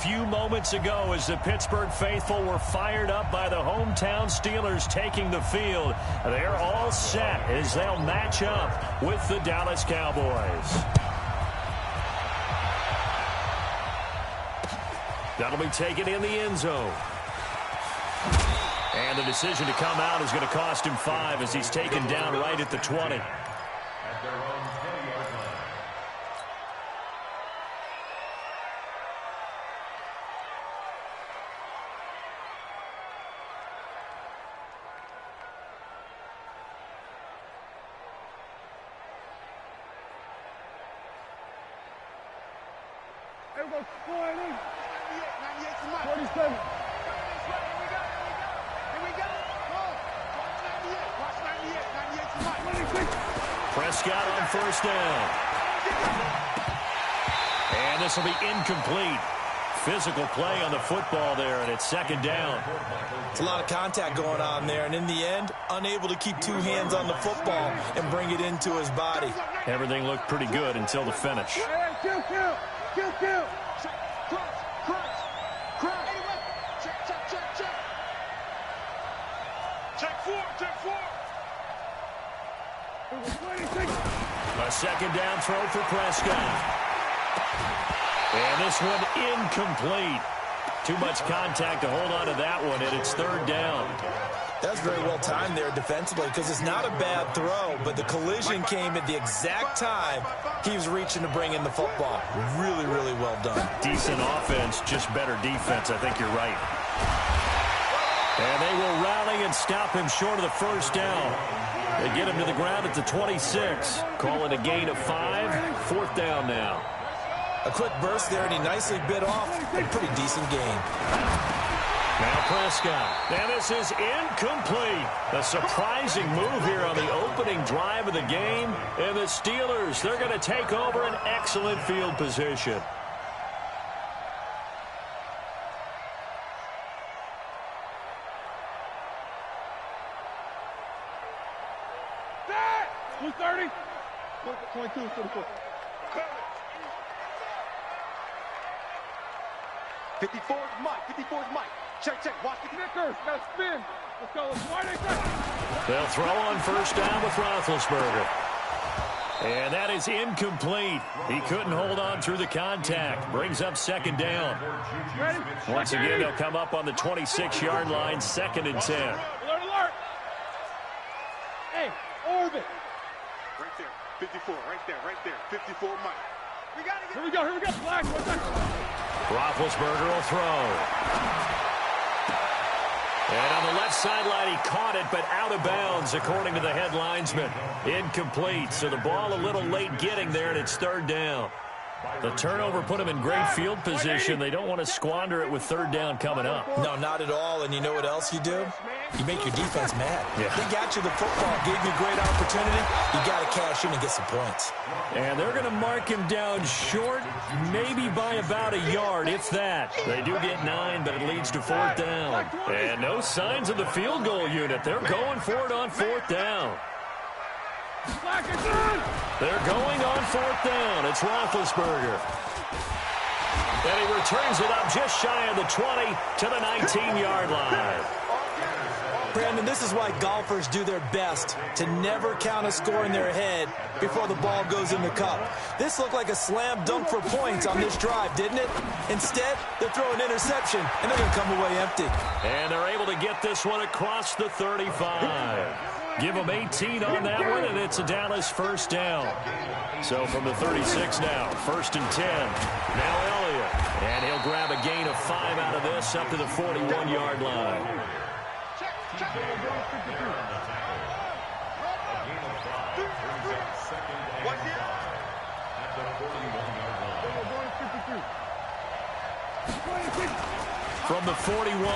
few moments ago as the Pittsburgh faithful were fired up by the hometown Steelers taking the field. They're all set as they'll match up with the Dallas Cowboys. That'll be taken in the end zone. And the decision to come out is going to cost him 5 as he's taken down right at the 20. Prescott on first down. And this will be incomplete. Physical play on the football there, and it's second down. It's a lot of contact going on there, and in the end, unable to keep two hands on the football and bring it into his body. Everything looked pretty good until the finish. Kill. Check four. A second down throw for Prescott. And this one incomplete. Too much contact to hold on to that one, and it's third down. That's very well timed there defensively because it's not a bad throw, but the collision came at the exact time he was reaching to bring in the football. Really, really well done. Decent offense, just better defense. I think you're right. And they will rally and stop him short of the first down. They get him to the ground at the 26. Call it a gain of 5. Fourth down now. A quick burst there, and he nicely bit off a pretty decent game. Now Prescott. And this is incomplete. A surprising move here on the opening drive of the game. And the Steelers, they're going to take over an excellent field position. That! 230. 22, 24. 54 is Mike. Check. Watch the Snickers. Got spin. Let's go. Why they got? They'll throw on first down with Roethlisberger. And that is incomplete. He couldn't hold on through the contact. Brings up second down. Ready? Once again, they'll come up on the 26-yard line, second and 10. Alert. Hey, orbit. right there. 54, right there. 54, Mike. Here we go. Black, 1 second. Roethlisberger will throw. And on the left sideline, he caught it, but out of bounds, according to the head linesman. Incomplete, so the ball a little late getting there, and it's third down. The turnover put them in great field position. They don't want to squander it with third down coming up. No, not at all. And you know what else you do? You make your defense mad. Yeah. They got you the football, gave you a great opportunity. You got to cash in and get some points. And they're going to mark him down short, maybe by about a yard, if that. They do get 9, but it leads to fourth down. And no signs of the field goal unit. They're going for it on fourth down. They're going on fourth down. It's Roethlisberger. And he returns it up just shy of the 20 to the 19-yard line. Brandon, this is why golfers do their best to never count a score in their head before the ball goes in the cup. This looked like a slam dunk for points on this drive, didn't it? Instead, they're throwing interception, and they're going to come away empty. And they're able to get this one across the 35. Give them 18 on that one, and it's a Dallas first down. So from the 36 now, first and 10. Now Elliott. And he'll grab a gain of 5 out of this up to the 41-yard line. From the 41,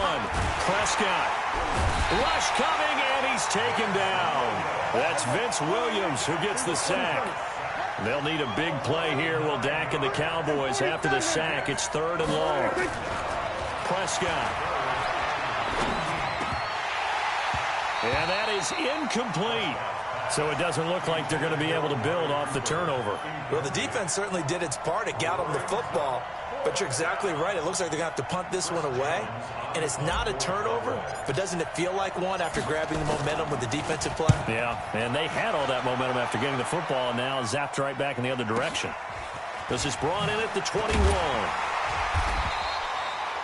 Prescott. Rush coming, and he's taken down. That's Vince Williams who gets the sack. They'll need a big play here. Will Dak and the Cowboys after the sack. It's third and long. Prescott. And that is incomplete. So it doesn't look like they're going to be able to build off the turnover. Well, the defense certainly did its part. It got them the football. But you're exactly right. It looks like they're going to have to punt this one away. And it's not a turnover, but doesn't it feel like one after grabbing the momentum with the defensive play? Yeah, and they had all that momentum after getting the football, and now zapped right back in the other direction. This is brought in at the 21.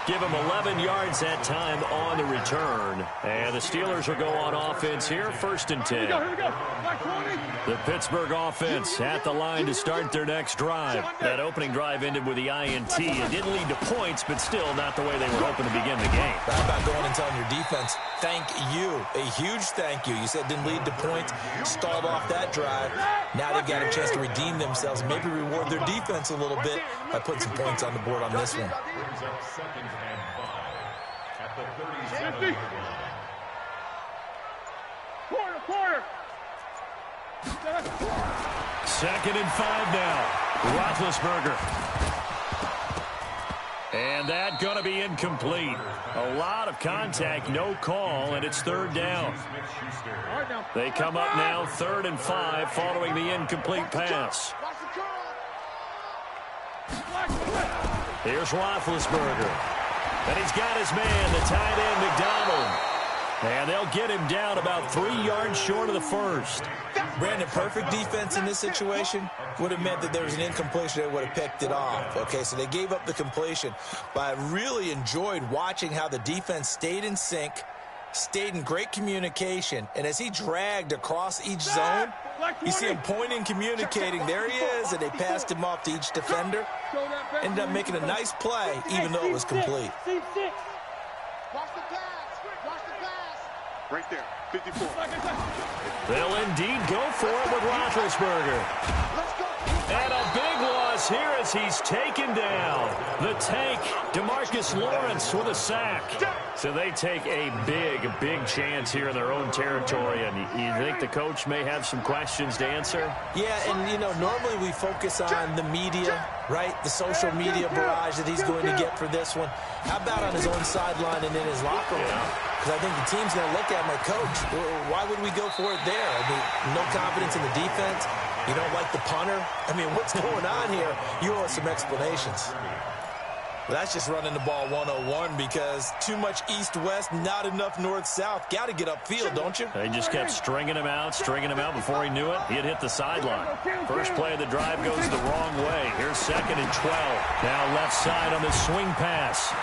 Give him 11 yards that time on the return. And the Steelers will go on offense here, 1st and 10. Here we go. Back 20. The Pittsburgh offense at the line to start their next drive. That opening drive ended with the INT. It didn't lead to points, but still not the way they were hoping to begin the game. How about going and telling your defense, thank you, a huge thank you. You said it didn't lead to points, stalled off that drive. Now they've got a chance to redeem themselves and maybe reward their defense a little bit by putting some points on the board on this one. 50. Quarter. 2nd and 5 now. Roethlisberger. And that going to be incomplete. A lot of contact, no call, and it's 3rd down. They come up now 3rd and 5 following the incomplete pass. Here's Roethlisberger. And he's got his man, the tight end, McDonald. And they'll get him down about 3 yards short of the first. Brandon, perfect defense in this situation would have meant that there was an incompletion. They would have picked it off. Okay, so they gave up the completion. But I really enjoyed watching how the defense stayed in sync, stayed in great communication. And as he dragged across each zone, you see him pointing, communicating. There he is, and they passed him off to each defender. Ended up making a nice play, even though it was complete. Right there, 54. They'll indeed go for it with Roethlisberger. And a big loss here as he's taken down. The tank, DeMarcus Lawrence with a sack. So they take a big chance here in their own territory. And you think the coach may have some questions to answer? Yeah, and, you know, normally we focus on the media, right? The social media barrage that he's going to get for this one. How about on his own sideline and in his locker room? Because I think the team's going to look at my coach. Why would we go for it there? I mean, no confidence in the defense. You don't like the punter? I mean, what's going on here? You owe us some explanations. Well, that's just running the ball 101 because too much east-west, not enough north-south. Got to get upfield, don't you? They just kept stringing him out before he knew it. He had hit the sideline. First play of the drive goes the wrong way. Here's 2nd and 12. Now left side on the swing pass.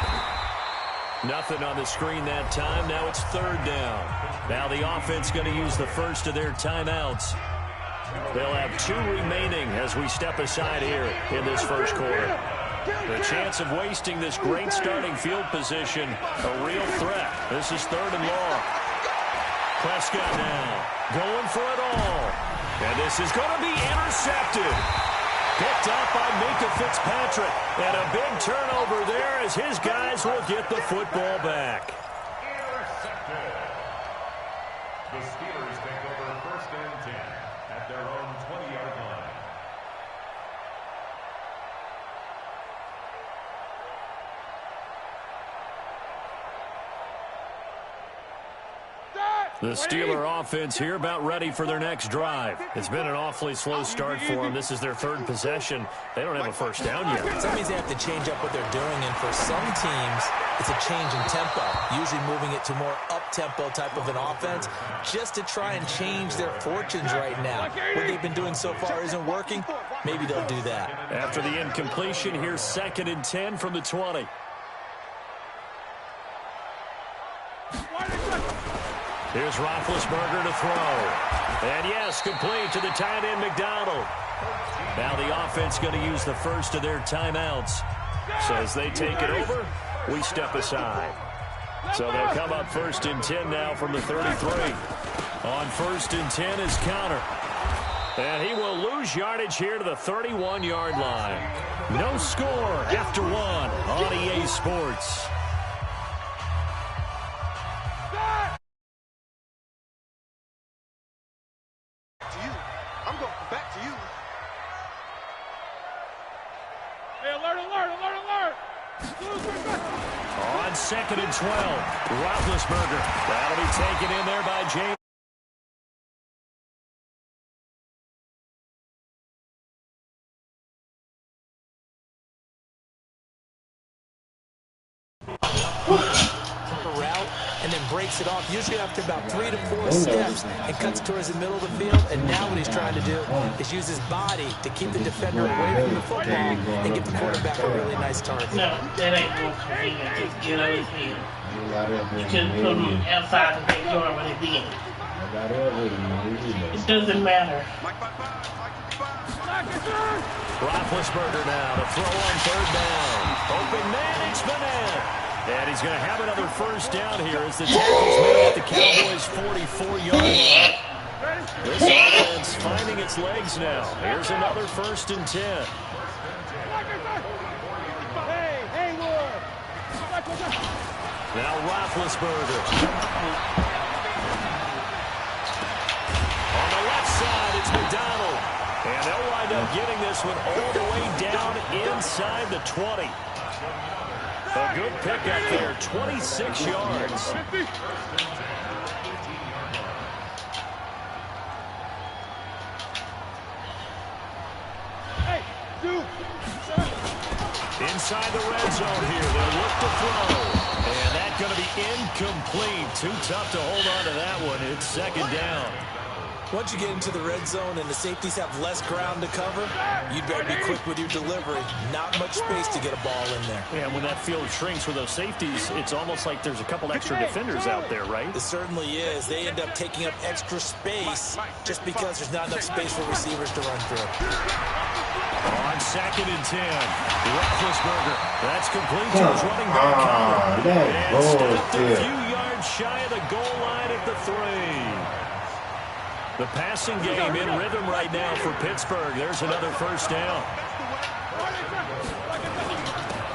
Nothing on the screen that time. Now it's 3rd down. Now the offense going to use the first of their timeouts. They'll have 2 remaining as we step aside here in this first quarter. The chance of wasting this great starting field position, a real threat. This is 3rd and long. Prescott now going for it all. And this is going to be intercepted. Picked up by Minka Fitzpatrick. And a big turnover there as his guys will get the football back. Intercepted. The Steelers take over 1st and 10 at their own 20-yard line. The Steeler offense here about ready for their next drive. It's been an awfully slow start for them. This is their 3rd possession. They don't have a first down yet. So that means they have to change up what they're doing, and for some teams, it's a change in tempo, usually moving it to more up-tempo type of an offense just to try and change their fortunes right now. What they've been doing so far isn't working. Maybe they'll do that. After the incompletion, here's 2nd and 10 from the 20. Here's Roethlisberger to throw. And yes, complete to the tight end, McDonald. Now the offense going to use the first of their timeouts. So as they take it over, we step aside. So they'll come up 1st and 10 now from the 33. On 1st and 10 is Connor. And he will lose yardage here to the 31-yard line. No score after 1 on EA Sports. On 2nd and 12, Roethlisberger. That'll be taken in there by James. a route and then breaks it off, usually after about 3 to 4 steps, and cuts towards the middle of the field. And now what he's trying to do is use his body to keep the defender away from the football and give the quarterback a really nice target. No, that ain't no convenient. Just get on his head. You could put him outside the backyard when it did. It doesn't matter. Roethlisberger now to throw on 3rd down. Open man, it's Bennett. And he's going to have another first down here as the tackle's made at the Cowboys' 44-yard line. This offense finding its legs now. Here's another 1st and 10. Now Roethlisberger. On the left side, it's McDonald. And they'll wind up getting this one all the way down inside the 20. A good pickup there, 26 yards. Inside the red zone here, they'll look to throw. And that's going to be incomplete. Too tough to hold on to that one. It's 2nd down. Once you get into the red zone and the safeties have less ground to cover, you'd better be quick with your delivery. Not much space to get a ball in there. Yeah, when that field shrinks with those safeties, it's almost like there's a couple extra defenders out there, right? It certainly is. They end up taking up extra space just because there's not enough space for receivers to run through. On 2nd and 10, Roethlisberger. That's complete to his running back, Connor. And stopped a few yards shy of the goal line at the 3. The passing game in rhythm right now for Pittsburgh. There's another first down.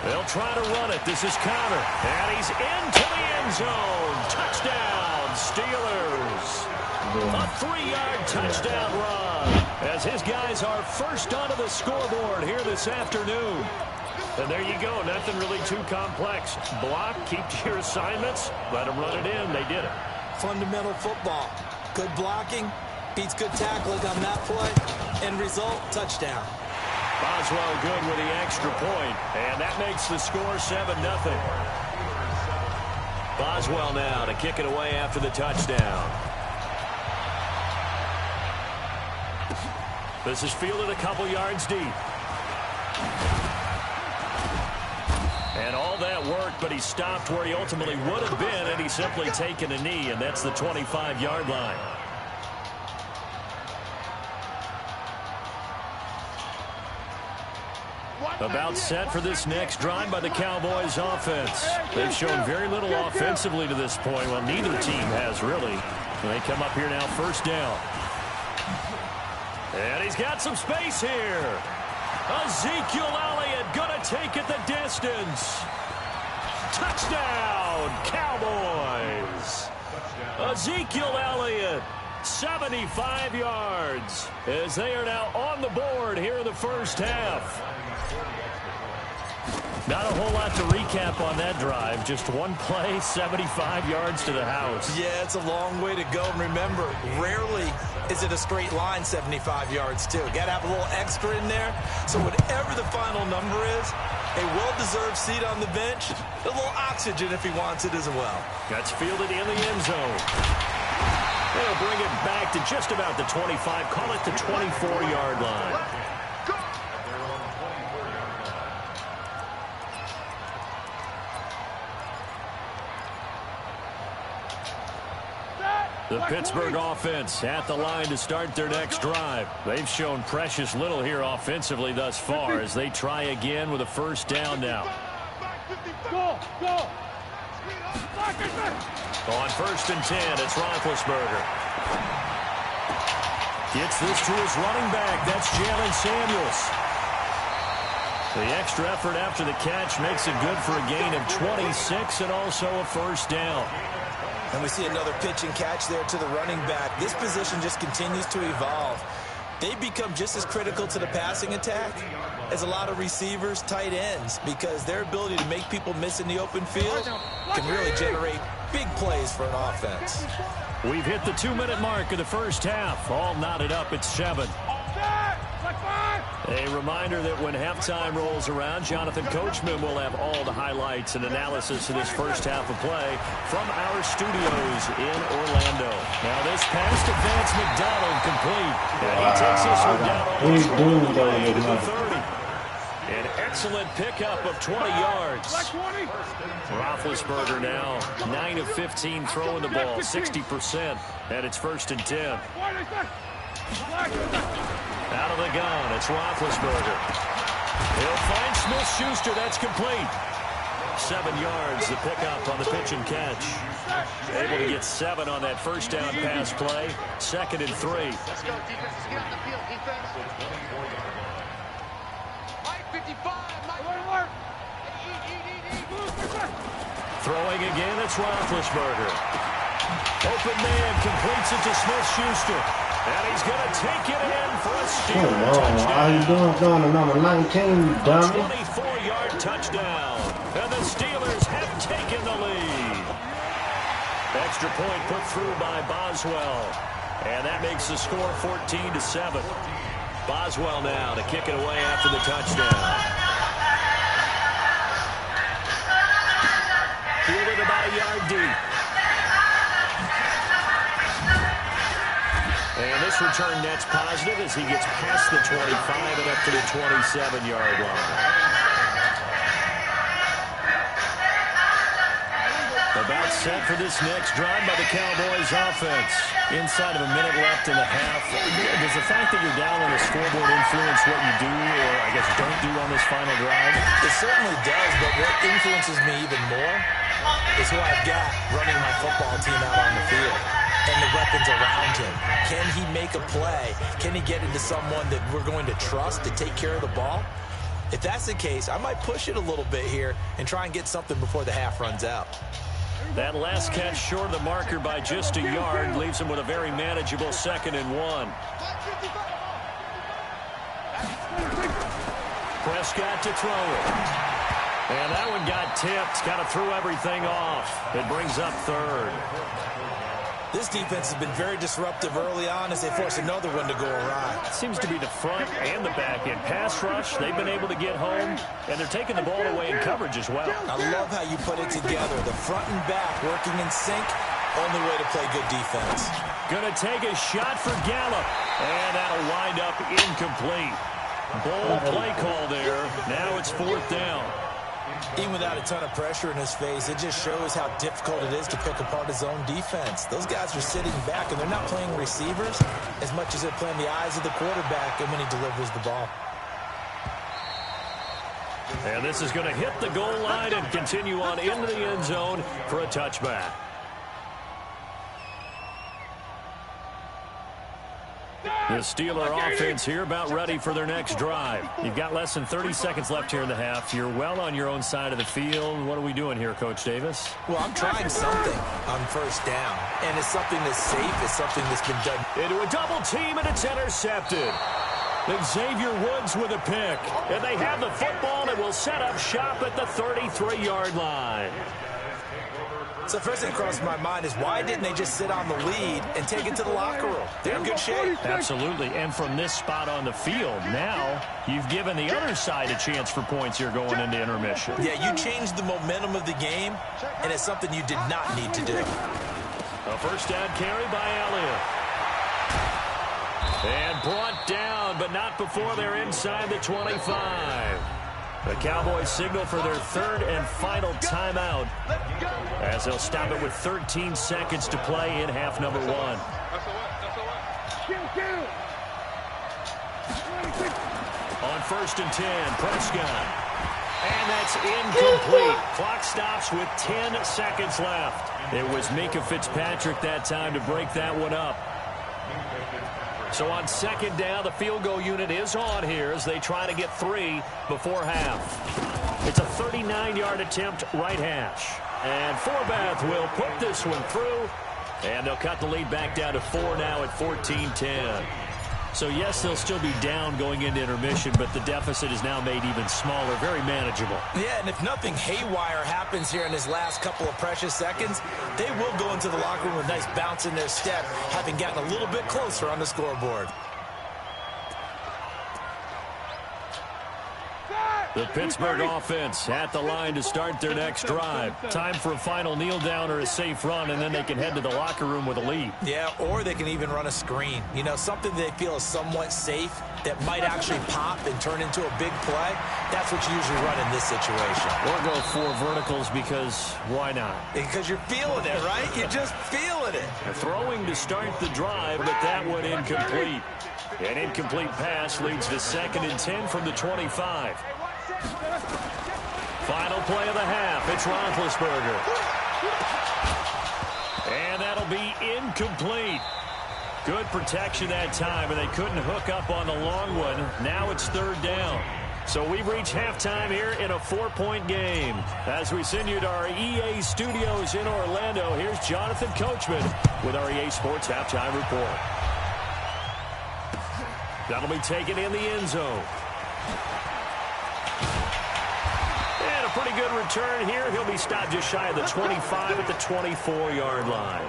They'll try to run it. This is Connor. And he's into the end zone. Touchdown, Steelers. A 3-yard touchdown run as his guys are first onto the scoreboard here this afternoon. And there you go. Nothing really too complex. Block, keep to your assignments, let them run it in. They did it. Fundamental football. Good blocking. Beats good tackling on that play. End result, touchdown. Boswell good with the extra point, and that makes the score 7-0. Boswell now to kick it away after the touchdown. This is fielded a couple yards deep. And all that worked, but he stopped where he ultimately would have been, and he's simply taken a knee, and that's the 25-yard line. About set for this next drive by the Cowboys offense. They've shown very little offensively to this point. Well, neither team has really. They come up here now, 1st down. And he's got some space here. Ezekiel Elliott gonna take it the distance. Touchdown, Cowboys. Ezekiel Elliott, 75 yards, as they are now on the board here in the first half. Not a whole lot to recap on that drive. Just one play, 75 yards to the house. Yeah, it's a long way to go. And remember, rarely is it a straight line 75 yards, too. Got to have a little extra in there. So whatever the final number is, a well-deserved seat on the bench, a little oxygen if he wants it as well. That's fielded in the end zone. They'll bring it back to just about the 25. Call it the 24-yard line. The Pittsburgh offense at the line to start their next drive. They've shown precious little here offensively thus far as they try again with a first down now. Go! On 1st and 10, it's Roethlisberger. Gets this to his running back. That's Jalen Samuels. The extra effort after the catch makes it good for a gain of 26 and also a first down. And we see another pitch and catch there to the running back. This position just continues to evolve. They become just as critical to the passing attack as a lot of receivers, tight ends, because their ability to make people miss in the open field can really generate big plays for an offense. We've hit the 2-minute mark of the first half. All knotted up at 7. A reminder that when halftime rolls around, Jonathan Coachman will have all the highlights and analysis of this first half of play from our studios in Orlando. Now this pass to Vance McDonald complete. And he takes this one down to the 30. An excellent pickup of 20 yards. Roethlisberger now 9 of 15 throwing the ball, 60%, and it's 1st and 10. Out of the gun, it's Roethlisberger. He'll find Smith-Schuster. That's complete. 7 yards, the pickup on the pitch and catch. Able to get 7 on that first down pass play. 2nd and 3. Let's go, defense. Get on the field, defense. Mike 55, Mike. Alert. Throwing again, it's Roethlisberger. Open man completes it to Smith-Schuster. And he's going to take it in for a steal touchdown. How you doing? Going to number 19, dummy. 24-yard touchdown. And the Steelers have taken the lead. Extra point put through by Boswell. And that makes the score 14-7. Boswell now to kick it away after the touchdown. Fielded about a yard deep. And this return net's positive as he gets past the 25 and up to the 27-yard line. About set for this next drive by the Cowboys offense. Inside of a minute left in the half. Does the fact that you're down on the scoreboard influence what you do, or I guess don't do on this final drive? It certainly does, but what influences me even more is who I've got running my football team out on the field and the weapons around him. Can he make a play? Can he get into someone that we're going to trust to take care of the ball? If that's the case, I might push it a little bit here and try and get something before the half runs out. That last catch short of the marker by just a yard leaves him with a very manageable 2nd and 1. Prescott to throw it. And that one got tipped. Kind of threw everything off. It brings up 3rd. This defense has been very disruptive early on as they force another one to go awry. It seems to be the front and the back end. Pass rush, they've been able to get home, and they're taking the ball away in coverage as well. I love how you put it together. The front and back working in sync. Only way to play good defense. Going to take a shot for Gallup, and that'll wind up incomplete. Bold play call there. Now it's 4th down. Even without a ton of pressure in his face, it just shows how difficult it is to pick apart his own defense. Those guys are sitting back, and they're not playing receivers as much as they're playing the eyes of the quarterback and when he delivers the ball. And this is going to hit the goal line and continue on into the end zone for a touchback. The Steeler offense here about ready for their next drive. You've got less than 30 seconds left here in the half. You're well on your own side of the field. What are we doing here, Coach Davis? Well, I'm trying something on first down, and it's something that's safe. It's something that's been done. Into a double team, and it's intercepted. Xavier Woods with a pick. And they have the football and will set up shop at the 33-yard line. So first thing crossed my mind is why didn't they just sit on the lead and take it to the locker room? They're in good shape. Absolutely. And from this spot on the field, now you've given the other side a chance for points here going into intermission. Yeah, you changed the momentum of the game, and it's something you did not need to do. A first down carry by Elliott. And brought down, but not before they're inside the 25. The Cowboys signal for their 3rd and final timeout as they'll stop it with 13 seconds to play in half number 1. On 1st and 10, Prescott. And that's incomplete. Clock stops with 10 seconds left. It was Minkah Fitzpatrick that time to break that one up. So on 2nd down, the field goal unit is on here as they try to get 3 before half. It's a 39-yard attempt, right hash. And Forbath will put this one through, and they'll cut the lead back down to 4 now at 14-10. So, yes, they'll still be down going into intermission, but the deficit is now made even smaller, very manageable. Yeah, and if nothing haywire happens here in his last couple of precious seconds, they will go into the locker room with a nice bounce in their step, having gotten a little bit closer on the scoreboard. The Pittsburgh offense at the line to start their next drive. Time for a final kneel down or a safe run, and then they can head to the locker room with a lead. Yeah, or they can even run a screen. You know, something they feel is somewhat safe that might actually pop and turn into a big play. That's what you usually run in this situation. Or go 4 verticals because why not? Because you're feeling it, right? You're just feeling it. Throwing to start the drive, but that one incomplete. An incomplete pass leads to 2nd and 10 from the 25. Final play of the half. It's Roethlisberger. And that'll be incomplete. Good protection that time, and they couldn't hook up on the long one. Now it's 3rd down. So we've reached halftime here in a 4-point game. As we send you to our EA studios in Orlando, here's Jonathan Coachman with our EA Sports Halftime Report. That'll be taken in the end zone. And a pretty good return here. He'll be stopped just shy of the 25 at the 24-yard line.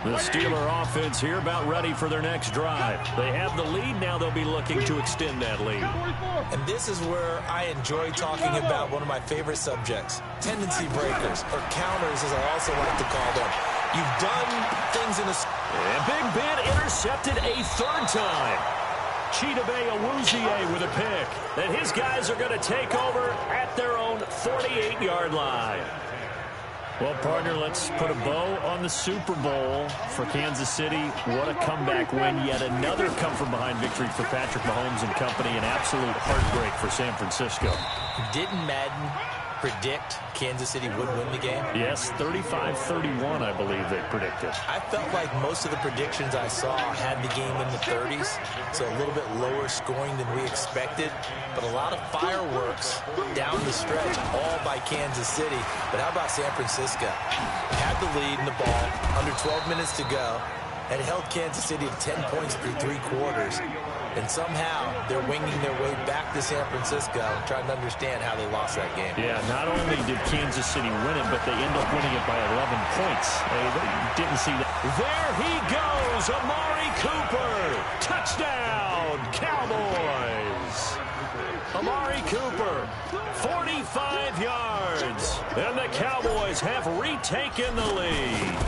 The Steeler offense here about ready for their next drive. They have the lead. Now they'll be looking to extend that lead. And this is where I enjoy talking about one of my favorite subjects, tendency breakers, or counters as I also like to call them. You've done things in a... And Big Ben intercepted a 3rd time. Chidobe Awuzie with a pick. And his guys are going to take over at their own 48-yard line. Well, partner, let's put a bow on the Super Bowl for Kansas City. What a comeback win. Yet another come-from-behind victory for Patrick Mahomes and company. An absolute heartbreak for San Francisco. Didn't Madden predict Kansas City would win the game? Yes, 35-31, I believe they predicted. I felt like most of the predictions I saw had the game in the 30s, so a little bit lower scoring than we expected, but a lot of fireworks down the stretch, all by Kansas City. But how about San Francisco? Had the lead in the ball, under 12 minutes to go, and held Kansas City to 10 points through 3 quarters. And somehow they're winging their way back to San Francisco, trying to understand how they lost that game. Yeah, not only did Kansas City win it, but they end up winning it by 11 points. They didn't see that. There he goes, Amari Cooper. Touchdown, Cowboys. Amari Cooper, 45 yards. And the Cowboys have retaken the lead.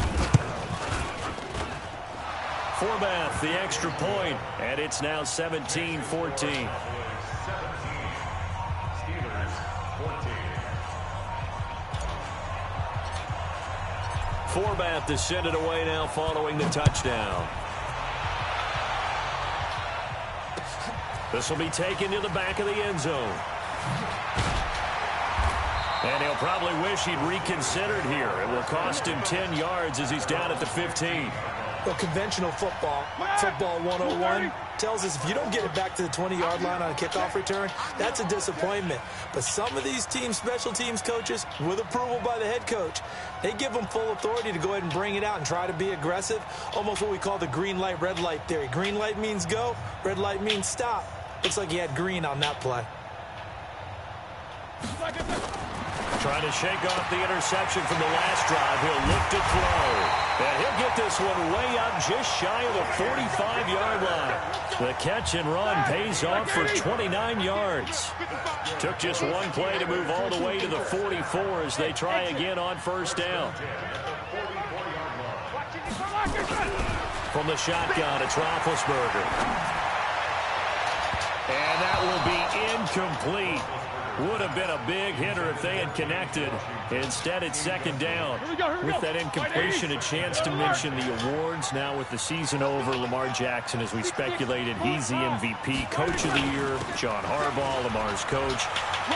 Forbath, the extra point, and it's now 17-14. Forbath to send it away now following the touchdown. This will be taken to the back of the end zone. And he'll probably wish he'd reconsidered here. It will cost him 10 yards as he's down at the 15. Well, conventional football 101, tells us if you don't get it back to the 20-yard line on a kickoff return, that's a disappointment. But some of these teams, special teams coaches, with approval by the head coach, they give them full authority to go ahead and bring it out and try to be aggressive, almost what we call the green light, red light theory. Green light means go, red light means stop. Looks like he had green on that play. Trying to shake off the interception from the last drive. He'll look to throw. And he'll get this one way up just shy of the 45-yard line. The catch and run pays off for 29 yards. Took just one play to move all the way to the 44 as they try again on 1st down. From the shotgun, it's Roethlisberger. And that will be incomplete. Would have been a big hitter if they had connected. Instead, it's 2nd down. With that incompletion, a chance to mention the awards. Now with the season over, Lamar Jackson, as we speculated, he's the MVP. Coach of the Year, John Harbaugh, Lamar's coach.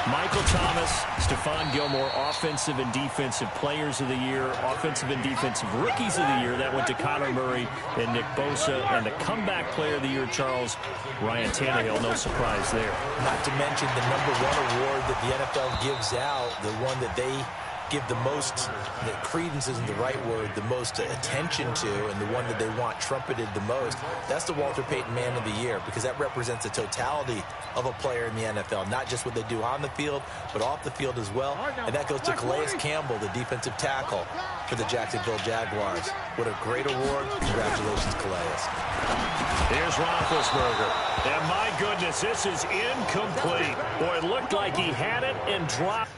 Michael Thomas, Stephon Gilmore, Offensive and Defensive Players of the Year, Offensive and Defensive Rookies of the Year. That went to Kyler Murray and Nick Bosa. And the Comeback Player of the Year, Charles, Ryan Tannehill. No surprise there. Not to mention the #1 award that the NFL gives out, the one that they give the most, the credence isn't the right word, the most attention to, and the one that they want trumpeted the most, that's the Walter Payton Man of the Year, because that represents the totality of a player in the NFL, not just what they do on the field, but off the field as well. And that goes to Calais Campbell, the defensive tackle for the Jacksonville Jaguars. What a great award. Congratulations, Calais. Here's Roethlisberger. And my goodness, this is incomplete. Boy, it looked like he had it and dropped.